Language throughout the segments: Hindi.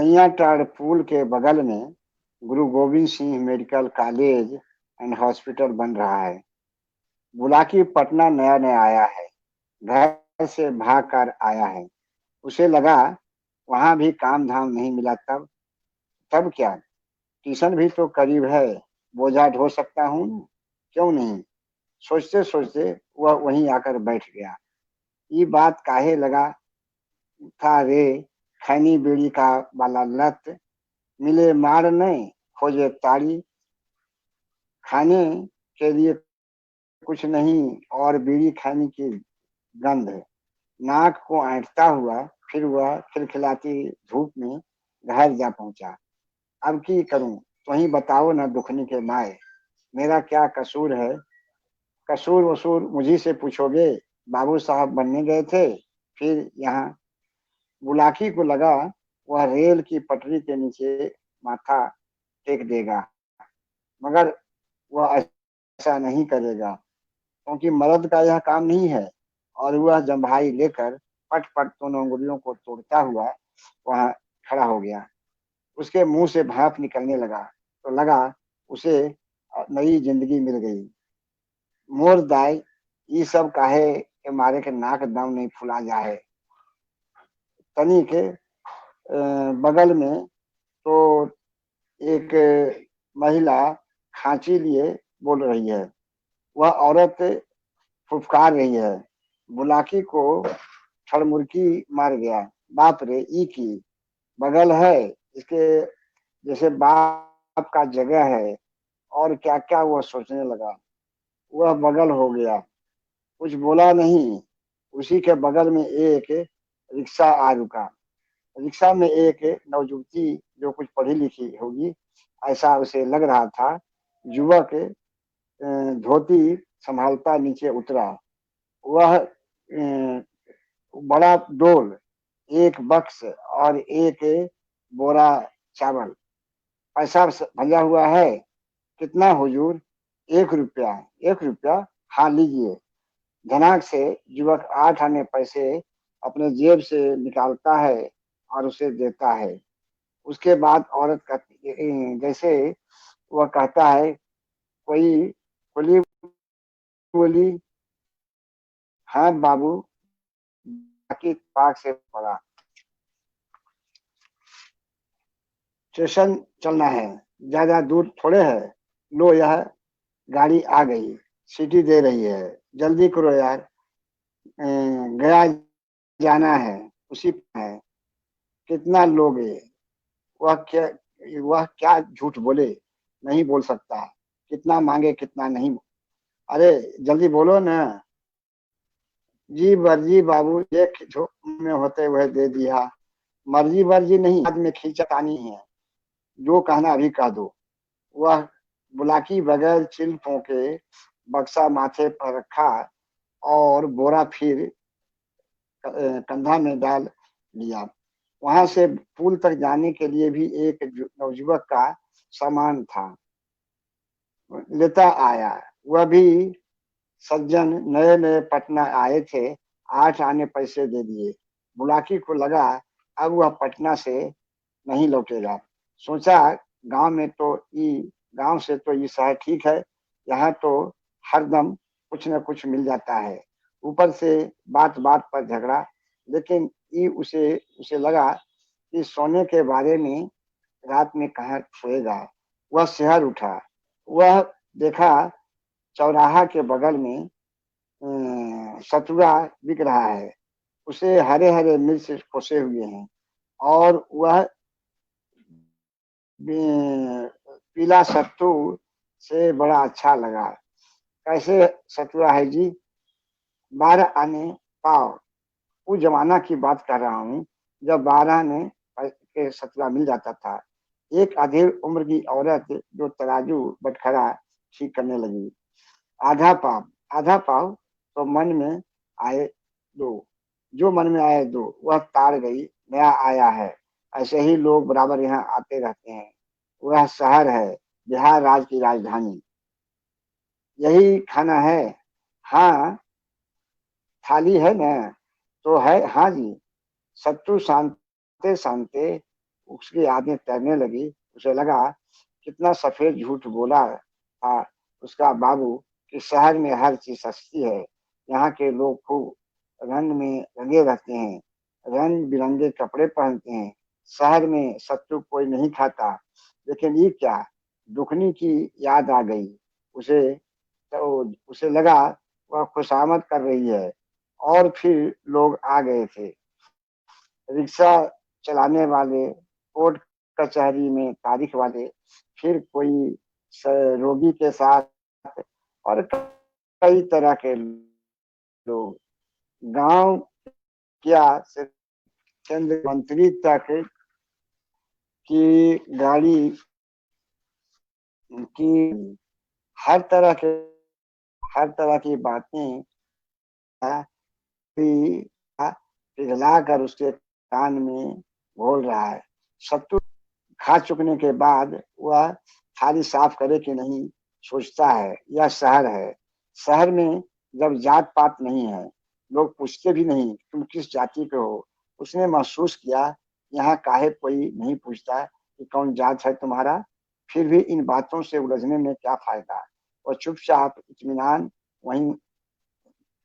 रैयाटाड़ पुल के बगल में गुरु Govind Singh medical college and hospital बन रहा है। बुलाकी पटना नया नया आया है, घर से भाग कर आया है। उसे लगा वहां भी काम धाम नहीं मिला। तब तब क्या, ट्यूशन भी तो करीब है, बोझा ढो सकता हूँ, क्यों नहीं। सोचते सोचते वह वहीं आकर बैठ गया। ये बात काहे लगा था रे, खैनी बीड़ी का वाला लत, मिले मार नहीं खोजे ताड़ी, खाने के लिए कुछ नहीं और बीड़ी खैनी की गंध, नाक को ऐंठता हुआ फिर वह खिलखिलाती धूप में घर जा पहुंचा। अब की करूं, तो ही बताओ न दुखनी के माए, मेरा क्या कसूर है। कसूर वसूर मुझी से पूछोगे, बाबू साहब बनने गए थे फिर यहाँ। बुलाकी को लगा वह रेल की पटरी के नीचे माथा टेक देगा, मगर वह ऐसा नहीं करेगा, क्योंकि मर्द का यह काम नहीं है। और वह जम्भाई लेकर पट पट दोनों उंगलियों को तोड़ता हुआ वहां खड़ा हो गया। उसके मुंह से भाप निकलने लगा तो लगा उसे नई जिंदगी मिल गई। मोर दाई, ये सब काहे के मारे के नाक दम नहीं फुला जाए। तनी के बगल में तो एक महिला खांची लिए बोल रही है। वह औरत फुफकार रही है। बुलाकी को ठड़मुड़की मार गया। बाप रे, ई की बगल है, इसके जैसे बाप का जगह है, और क्या क्या वह सोचने लगा। वह बगल हो गया, कुछ बोला नहीं। उसी के बगल में एक रिक्शा आ रुका। रिक्शा में एक नवयुवती, जो कुछ पढ़ी लिखी होगी ऐसा उसे लग रहा था, युवक धोती संभालता नीचे उतरा। वह बड़ा डोल, एक बक्स और एक बोरा चावल। पैसा भंजा हुआ है, कितना हुजूर। 1 रुपया। 1 रुपया, हाँ लीजिए। धनाक से युवक 8 आने पैसे अपने जेब से निकालता है और उसे देता है। उसके बाद औरत कहती, जैसे वह कहता है, कोई बोली बोली, हाँ बाबू, बाकी पाक से पड़ा। स्टेशन चलना है, ज्यादा दूर थोड़े है। लो, यह गाड़ी आ गई, सीटी दे रही है, जल्दी करो यार, गया जाना है, उसी पे है। कितना लोगे। वह क्या वह क्या झूठ बोले, नहीं बोल सकता। कितना मांगे कितना नहीं। अरे जल्दी बोलो ना। जी वर्जी बाबू, एक झोंक में होते हुए दे दिया। मर्जी वर्जी नहीं, बाद में खींचतानी है। जो कहना अभी कह दो। वह बुलाकी बगैर चिल के बक्सा माथे पर रखा और बोरा फिर कंधा में डाल लिया। वहां से पुल तक जाने के लिए भी एक नवयुवक का सामान था, लेता आया। वह भी सज्जन, नए नए पटना आए थे, 8 आने पैसे दे दिए। बुलाकी को लगा अब वह पटना से नहीं लौटेगा। सोचा गांव में तो ई गांव से तो ये शहर ठीक है, यहाँ तो हरदम कुछ न कुछ मिल जाता है। ऊपर से बात बात पर झगड़ा। लेकिन ये उसे उसे लगा कि सोने के बारे में रात में कहाँ सोएगा। वह शहर उठा। वह देखा चौराहा के बगल में सतुआ बिक रहा है। उसे हरे हरे मिर्च खोसे हुए हैं, और वह पीला सत्तू से बड़ा अच्छा लगा। कैसे सतुआ है जी। 12 आने पाव। उस जमाना की बात कर रहा हूँ, जब 12 आने के सतुआ मिल जाता था। एक अधेड़ उम्र की औरत जो तराजू बटखरा ठीक करने लगी। आधा पाव। आधा पाव, तो मन में आए दो। जो मन में आए दो, वह तार गई, नया आया है। ऐसे ही लोग बराबर यहाँ आते रहते हैं। वह शहर है, बिहार राज्य की राजधानी। यही खाना है। हाँ, थाली है ना, तो है। हाँ जी। सत्तू सानते सानते उसकी आंखें तैरने लगी। उसे लगा कितना सफेद झूठ बोला था उसका बाबू कि शहर में हर चीज सस्ती है, यहाँ के लोग खूब रंग में रंगे रहते हैं, रंग बिरंगे कपड़े पहनते हैं, शहर में सत्तू कोई नहीं खाता। लेकिन ये क्या, दुखनी की याद आ गई उसे। तो उसे लगा वह खुशामद कर रही है। और फिर लोग आ गए थे, रिक्शा चलाने वाले, कोर्ट कचहरी में तारीख वाले, फिर कोई रोगी के साथ, और कई तरह के लोग। गांव क्या, सिर्फ केंद्र मंत्री तक की गाड़ी की हर तरह के हर तरह की बातें भी पिघला कर उसके कान में घोल रहा है। सत्तू खा चुकने के बाद वह थाली साफ करे कि नहीं सोचता है। यह शहर है। शहर में जब जात पात नहीं है, लोग पूछते भी नहीं तुम किस जाति के हो। उसने महसूस किया यहाँ काहे कोई नहीं पूछता कि कौन जात है तुम्हारा। फिर भी इन बातों से उलझने में क्या फायदा। और चुपचाप वहीं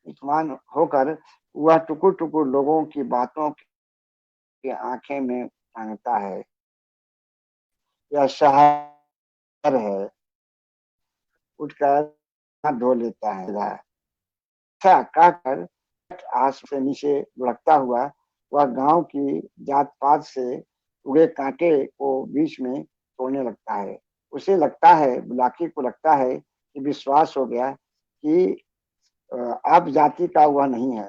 इत्मीनान होकर वह टुकुर टुकुर लोगों की बातों की आंखें में टांगता है। यह शहर है। उठकर हाथ धो लेता है। अच्छा कहकर आस से नीचे लुढ़कता हुआ वह गांव की जात पात से उगे कांटे को बीच में तोड़ने लगता है। उसे लगता है, बुलाकी को लगता है कि विश्वास हो गया कि आप जाति का वह नहीं है।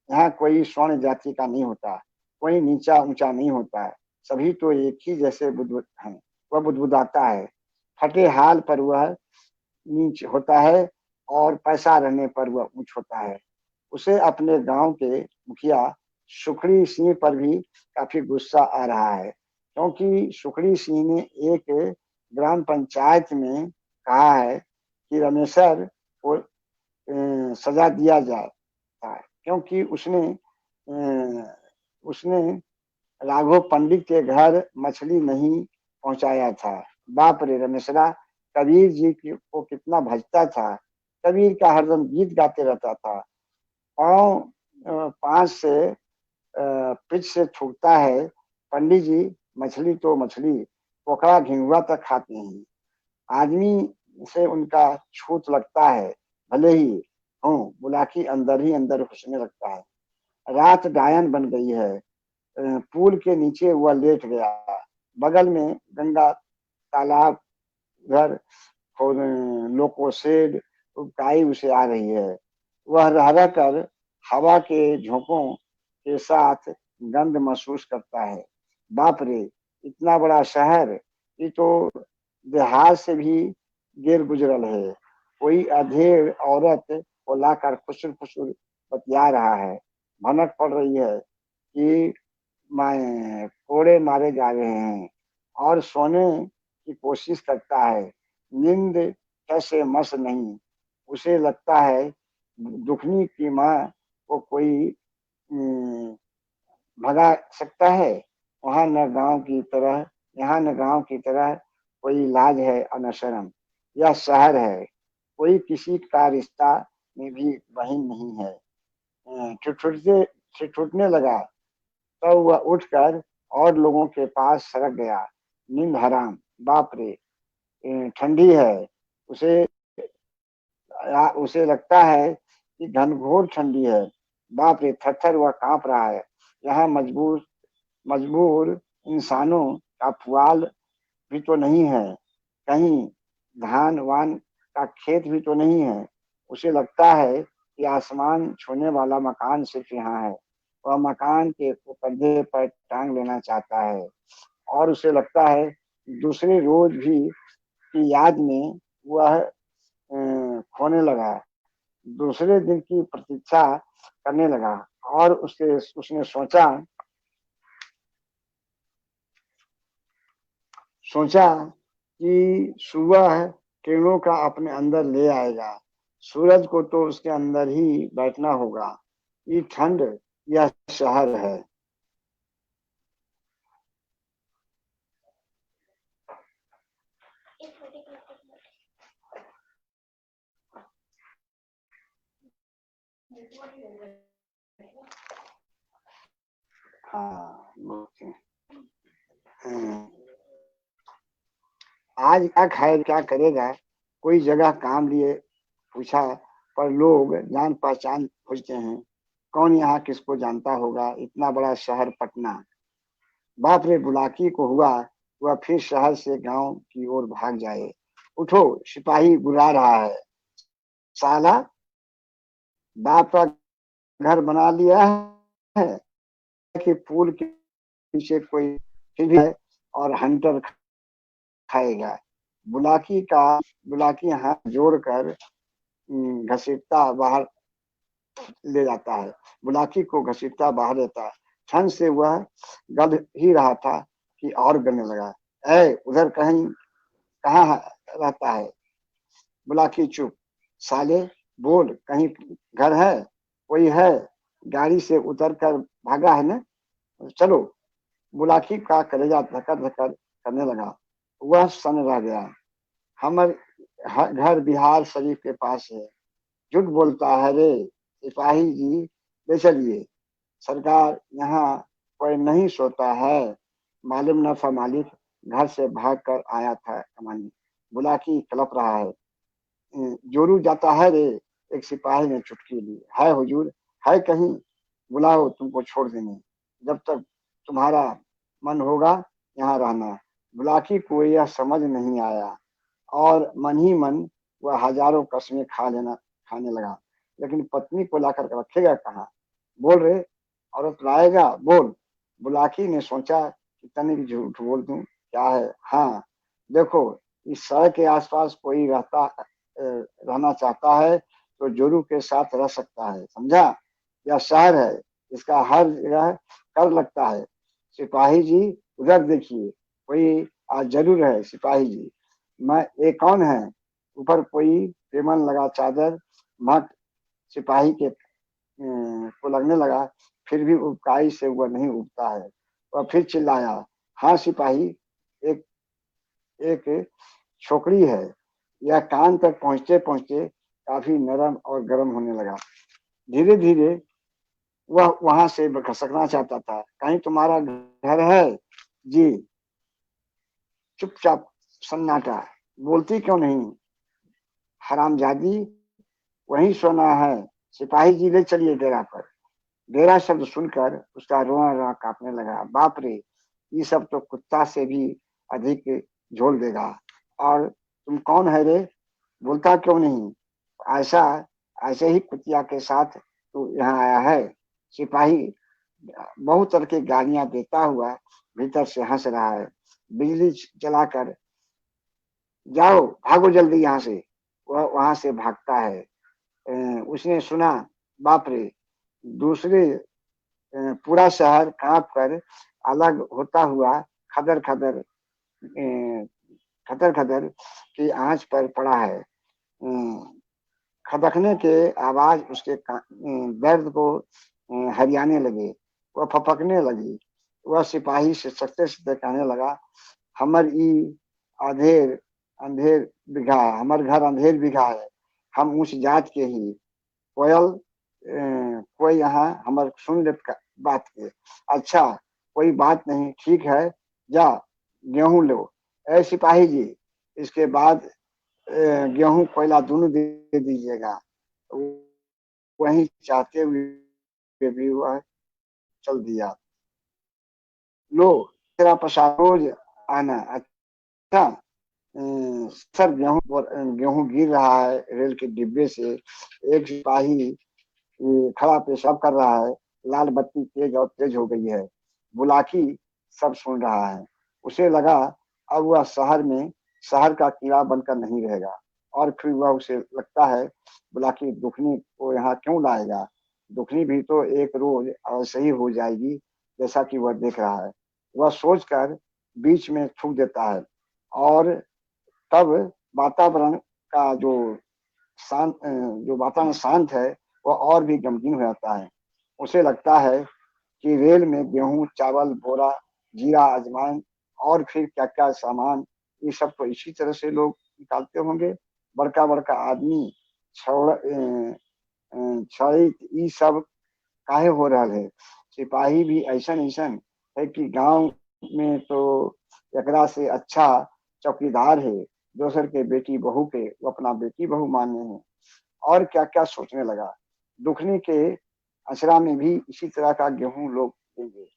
यहाँ कोई स्वर्ण जाति का नहीं होता, कोई नीचा ऊंचा नहीं होता है, सभी तो एक ही जैसे बुद्ध हैं। वह बुदबुदाता है। फटे हाल पर वह नीच होता है और पैसा रहने पर वह ऊंच होता है। उसे अपने गांव के मुखिया सुखड़ी सिंह पर भी काफी गुस्सा आ रहा है, क्योंकि सुखड़ी सिंह ने एक ग्राम पंचायत में कहा है कि रमेशर को सजा दिया जाए, क्योंकि उसने राघव पंडित के घर मछली नहीं पहुंचाया था। बाप रे, रमेशरा कबीर जी को कितना भजता था। कबीर का हरदम गीत गाते रहता था। पाँव पांच से पिच से थूकता है, पंडित जी मछली तो मछली, पोखरा घिंगुआ तक खाते हैं। आदमी से उनका छूत लगता है, भले ही हो। बुलाकी अंदर ही अंदर घुसने लगता है। रात डायन बन गई है। पुल के नीचे वह लेट गया। बगल में गंगा तालाब, घर लोकोशेड उबकाई उसे आ रही है। वह रह रह कर हवा के झोंकों के साथ गंध महसूस करता है। बाप रे, इतना बड़ा शहर, ये तो देहात से भी गिर गुजरल है। कोई अधेड़ औरत को लाकर खुसुर खुसुर बतिया रहा है। भनक पड़ रही है कि कोड़े मारे जा रहे हैं, और सोने की कोशिश करता है। नींद कैसे मस नहीं। उसे लगता है दुखनी की माँ को कोई भगा सकता है। वहां न गांव की तरह यहाँ न गांव की तरह कोई इलाज है और न शर्म। यह शहर है। कोई किसी का रिश्ता में भी बहन नहीं है। ठिठुरते ठिठुरने लगा, तब वह उठकर और लोगों के पास सरक गया। नींद हराम। बाप रे, ठंडी है। उसे उसे लगता है कि घनघोर ठंडी है। बाप रे, थर-थर वह कांप रहा है। यहाँ मजबूर मजबूर इंसानों का पुआल भी तो नहीं है, कहीं धान वान का खेत भी तो नहीं है। उसे लगता है कि आसमान छूने वाला मकान सिर्फ यहाँ है। वह मकान के कंधे पर टांग लेना चाहता है। और उसे लगता है दूसरे रोज भी की याद में वह खोने लगा, दूसरे दिन की प्रतीक्षा करने लगा। और उसने सोचा कि सुबह किरणों का अपने अंदर ले आएगा। सूरज को तो उसके अंदर ही बैठना होगा। ये ठंड, यह शहर है। हाँ, आज क्या खाए क्या करेगा, कोई जगह काम लिए पूछा, पर लोग जान पहचान खोजते हैं। कौन यहाँ किसको जानता होगा, इतना बड़ा शहर पटना। बाप रे, बुलाकी को हुआ वह फिर शहर से गांव की ओर भाग जाए। उठो, सिपाही बुला रहा है। साला, बाप का घर बना लिया है कि पुल के पीछे कोई फिर भी है और हंटर खाएगा। बुलाकी का बुलाकी हाथ जोड़कर घसीटता बाहर ले जाता है। बुलाकी को घसीटता बाहर लेता है। क्षण से वह गध ही रहा था कि और गलने लगा। ऐ उधर कहीं कहाँ रहता है? बुलाकी चुप। साले, बोल, कहीं घर है? कोई है? गाड़ी से उतर कर भागा है ना? चलो। बुलाकी का कलेजा धकर धकर करने लगा। वह सन रह गया। हमर घर बिहार शरीफ के पास है। झूठ बोलता है रे सिपाही जी, ले चलिए। सरकार, यहाँ कोई नहीं सोता है। मालूम न था मालिक, घर से भाग कर आया था कमानी। बुलाकी कलप रहा है। जोरू जाता है रे, एक सिपाही ने चुटकी ली। है हुजूर, है कहीं? बुलाओ, तुमको छोड़ देंगे। जब तक तुम्हारा मन होगा यहाँ रहना। बुलाकी को यह समझ नहीं आया और मन ही मन वह हजारों कस्में खाने लगा, लेकिन पत्नी को लाकर रखेगा कहाँ? बोल रे, औरत लाएगा, बोल। बुलाकी ने सोचा कि तनिक झूठ बोल दूं, क्या है। हाँ, देखो, इस सड़क के आसपास कोई रहना चाहता है तो जोरू के साथ रह सकता है, समझा? यह शहर है, इसका हर जगह कर लगता है। सिपाही जी, उधर देखिए, कोई आज जरूर है। सिपाही जी, मैं, ये कौन है? ऊपर कोई पेमन लगा चादर मट सिपाही के को लगने लगा। फिर भी उबकाई से वह नहीं उबता है। वह फिर चिल्लाया, हाँ सिपाही, एक एक छोकरी है। यह कान तक पहुंचते पहुंचते काफी नरम और गर्म होने लगा। धीरे धीरे वह वहां से खसकना चाहता था। कहीं तुम्हारा घर है? जी। चुपचाप सन्नाटा। बोलती क्यों नहीं? हरामजादी, वहीं सोना है। सिपाही जी, ले चलिए डेरा पर। डेरा शब्द सुनकर उसका रोना रोना कांपने लगा। बाप रे, ये सब तो कुत्ता से भी अधिक झोल देगा। और तुम कौन है रे? बोलता क्यों नहीं? ऐसा ऐसे ही कुतिया के साथ तू यहाँ आया है? सिपाही बहुत तरह की गालियां देता हुआ भीतर से हंस रहा है। बिजली जलाकर, जाओ, भागो जल्दी यहाँ से। वह वहां से भागता है। उसने सुना, बाप रे, दूसरे पूरा शहर कांप कर अलग होता हुआ खदर खदर खदर खदर की आंच पर पड़ा है। खदकने के आवाज उसके दर्द को हरियाने लगे। वह फपकने लगी। वह सिपाही से सख्ते सख्ते कहने लगा, हमर ई अधेर अंधेर बिघा, हमर घर अंधेर बिघा है। हम उस जात के ही कोयल कोई यहाँ हमर सुन ले बात के। अच्छा, कोई बात नहीं, ठीक है, जा गेहूं लो। ए सिपाही जी, इसके बाद गेहूं कोयला दोनों दे दीजिएगा। वही चाहते हुए भी वह चल दिया। लो, तेरा प्रसाद रोज आना। अच्छा। सर, गेहूं गिर रहा है रेल के डिब्बे से। एक सिपाही खड़ा पेशाब कर रहा है। लाल बत्ती तेज और तेज हो गई है। बुलाकी सब सुन रहा है। उसे लगा अब वह शहर का कीड़ा बनकर नहीं रहेगा। और फिर वह उसे लगता है, बुलाकी दुखनी को यहाँ क्यों लाएगा? दुखनी भी तो एक रोज ऐसे ही हो जाएगी जैसा कि वह देख रहा है। वह सोचकर बीच में थूक देता है। और तब वातावरण का जो वातावरण शांत है, वह और भी गमगीन हो जाता है। उसे लगता है कि रेल में गेहूं, चावल, बोरा, जीरा, अजवाइन और फिर क्या क्या सामान, ये सब तो इसी तरह से लोग निकालते होंगे। बड़का बड़का आदमी छड़ी ई सब काहे हो रहा है। सिपाही भी ऐसन ऐसन है कि गांव में तो एकरा से अच्छा चौकीदार है, दोसर के बेटी बहू के वो अपना बेटी बहू माने हैं। और क्या क्या सोचने लगा। दुखनी के असरा में भी इसी तरह का गेहूं लोग देंगे।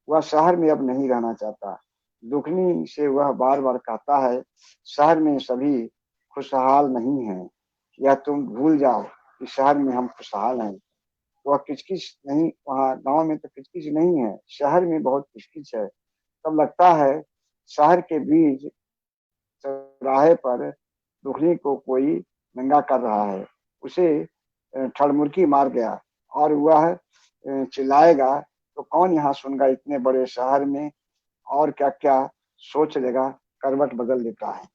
वह शहर में अब नहीं रहना चाहता। दुखनी से वह बार बार कहता है, शहर में सभी खुशहाल नहीं है, या तुम भूल जाओ कि शहर में हम खुशहाल हैं। वह किचकिच नहीं, वहाँ गांव में तो किचकिच नहीं है, शहर में बहुत किचकिच है। तब लगता है शहर के बीच चौराहे पर दुखनी को कोई नंगा कर रहा है। उसे ठड़मुर्की मार गया और वह चिल्लाएगा तो कौन यहाँ सुनगा इतने बड़े शहर में। और क्या क्या सोच लेगा, करवट बदल देता है।